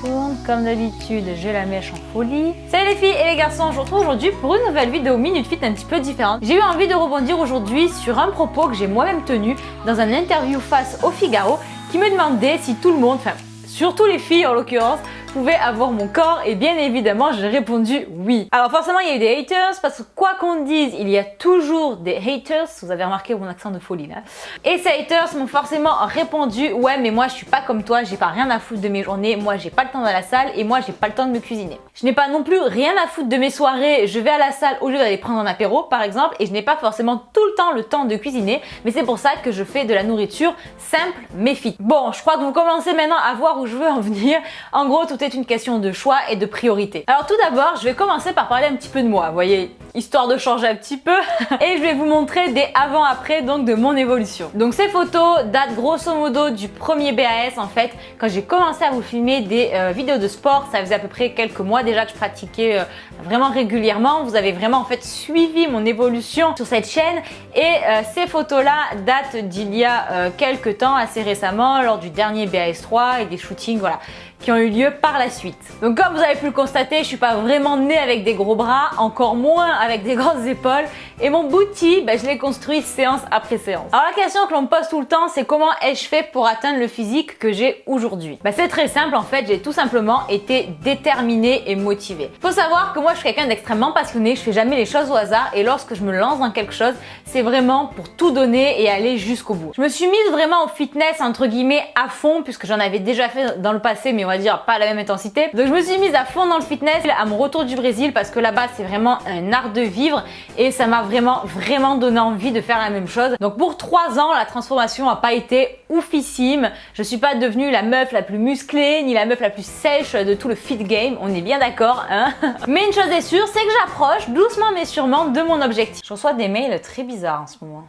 tourne. Comme d'habitude, j'ai la mèche en folie. Salut les filles et les garçons, je vous retrouve aujourd'hui pour une nouvelle vidéo Minute Fit un petit peu différente. J'ai eu envie de rebondir aujourd'hui sur un propos que j'ai moi-même tenu dans un interview face au Figaro qui me demandait si tout le monde, enfin surtout les filles en l'occurrence, pouvaient avoir mon corps et bien évidemment j'ai répondu oui. Alors forcément il y a eu des haters parce que quoi qu'on dise il y a toujours des haters, vous avez remarqué mon accent de folie là. Et ces haters m'ont forcément répondu ouais mais moi je suis pas comme toi, j'ai pas rien à foutre de mes journées, moi j'ai pas le temps dans la salle et moi j'ai pas le temps de me cuisiner. Je n'ai pas non plus rien à foutre de mes soirées, je vais à la salle au lieu d'aller prendre un apéro par exemple et je n'ai pas forcément tout le temps de cuisiner mais c'est pour ça que je fais de la nourriture simple mais fit. Bon je crois que vous commencez maintenant à voir où je veux en venir. En gros tout est une question de choix et de priorité. Alors tout d'abord, je vais commencer par parler un petit peu de moi, vous voyez, histoire de changer un petit peu et je vais vous montrer des avant-après donc de mon évolution. Donc ces photos datent grosso modo du premier BAS en fait, quand j'ai commencé à vous filmer des vidéos de sport, ça faisait à peu près quelques mois déjà que je pratiquais vraiment régulièrement. Vous avez vraiment en fait suivi mon évolution sur cette chaîne et ces photos là datent d'il y a quelques temps, assez récemment, lors du dernier BAS3 et des shootings, voilà, qui ont eu lieu par la suite. Donc comme vous avez pu le constater, je suis pas vraiment née avec des gros bras, encore moins avec des grandes épaules et mon booty, je l'ai construit séance après séance. Alors la question que l'on me pose tout le temps, c'est comment ai-je fait pour atteindre le physique que j'ai aujourd'hui? C'est très simple en fait, j'ai tout simplement été déterminée et motivée. Faut savoir que moi je suis quelqu'un d'extrêmement passionné, je fais jamais les choses au hasard et lorsque je me lance dans quelque chose, c'est vraiment pour tout donner et aller jusqu'au bout. Je me suis mise vraiment au fitness entre guillemets à fond puisque j'en avais déjà fait dans le passé mais on va dire pas à la même intensité. Donc je me suis mise à fond dans le fitness à mon retour du Brésil parce que là-bas c'est vraiment un art de vivre et ça m'a vraiment donné envie de faire la même chose. Donc pour 3 ans la transformation n'a pas été oufissime. Je suis pas devenue la meuf la plus musclée ni la meuf la plus sèche de tout le fit game, on est bien d'accord hein. Mais une chose est sûre, c'est que j'approche doucement mais sûrement de mon objectif. Je reçois des mails très bizarres en ce moment.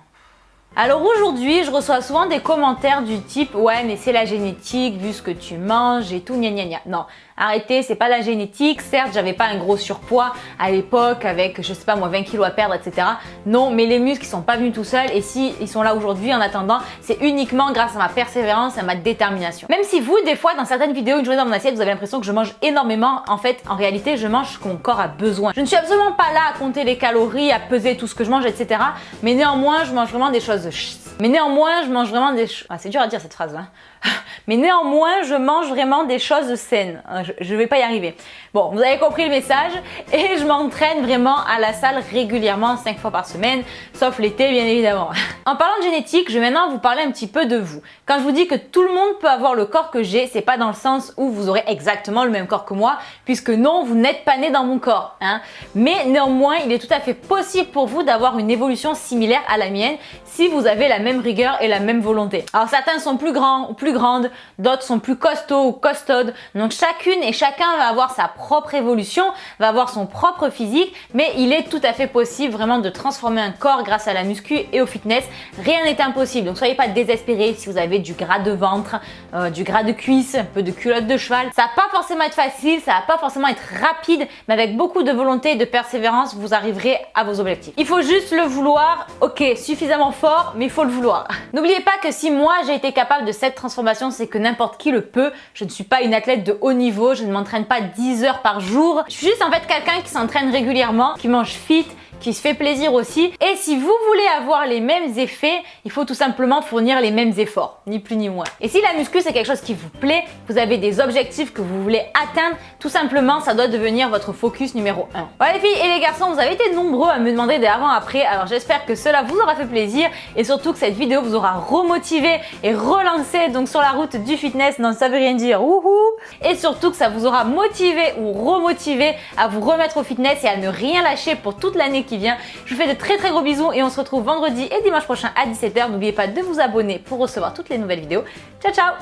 Alors aujourd'hui, je reçois souvent des commentaires du type « Ouais, mais c'est la génétique, vu ce que tu manges et tout, gna gna gna ». Non, arrêtez, c'est pas la génétique. Certes, j'avais pas un gros surpoids à l'époque avec, je sais pas moi, 20 kilos à perdre, etc. Non, mais les muscles, ils sont pas venus tout seuls et si ils sont là aujourd'hui en attendant, c'est uniquement grâce à ma persévérance, à ma détermination. Même si vous, des fois, dans certaines vidéos, une journée dans mon assiette, vous avez l'impression que je mange énormément, en fait, en réalité, je mange ce que mon corps a besoin. Je ne suis absolument pas là à compter les calories, à peser tout ce que je mange, etc. Mais néanmoins, je mange vraiment des choses Mais néanmoins, je mange vraiment des choses... Ah, c'est dur à dire cette phrase, hein. Mais néanmoins, je mange vraiment des choses saines. Je vais pas y arriver. Bon, vous avez compris le message et je m'entraîne vraiment à la salle régulièrement 5 fois par semaine, sauf l'été bien évidemment. En parlant de génétique, je vais maintenant vous parler un petit peu de vous. Quand je vous dis que tout le monde peut avoir le corps que j'ai, c'est pas dans le sens où vous aurez exactement le même corps que moi, puisque non, vous n'êtes pas né dans mon corps, hein. Mais néanmoins, il est tout à fait possible pour vous d'avoir une évolution similaire à la mienne si vous avez la même rigueur et la même volonté. Alors certains sont plus grands ou plus grandes, d'autres sont plus costauds ou costaudes. Donc chacune et chacun va avoir sa propre évolution, va avoir son propre physique, mais il est tout à fait possible vraiment de transformer un corps grâce à la muscu et au fitness. Rien n'est impossible, donc soyez pas désespérés si vous avez du gras de ventre, du gras de cuisse, un peu de culotte de cheval. Ça va pas forcément être facile, ça va pas forcément être rapide, mais avec beaucoup de volonté et de persévérance, vous arriverez à vos objectifs. Il faut juste le vouloir, ok, suffisamment fort, mais il faut le vouloir. N'oubliez pas que si moi j'ai été capable de cette transformation, c'est que n'importe qui le peut. Je ne suis pas une athlète de haut niveau, je ne m'entraîne pas 10 heures par jour. Je suis juste en fait quelqu'un qui s'entraîne régulièrement, qui mange fit, qui se fait plaisir aussi. Et si vous voulez avoir les mêmes effets, il faut tout simplement fournir les mêmes efforts, ni plus ni moins. Et si la muscu c'est quelque chose qui vous plaît, vous avez des objectifs que vous voulez atteindre, tout simplement ça doit devenir votre focus numéro 1. Voilà les filles et les garçons, vous avez été nombreux à me demander des avant-après, alors j'espère que cela vous aura fait plaisir et surtout que cette vidéo vous aura remotivé et relancé donc sur la route du fitness, non ça veut rien dire, wouhou. Et surtout que ça vous aura motivé ou remotivé à vous remettre au fitness et à ne rien lâcher pour toute l'année qui vient. Je vous fais de très gros bisous et on se retrouve vendredi et dimanche prochain à 17 h. N'oubliez pas de vous abonner pour recevoir toutes les nouvelles vidéos. Ciao ciao.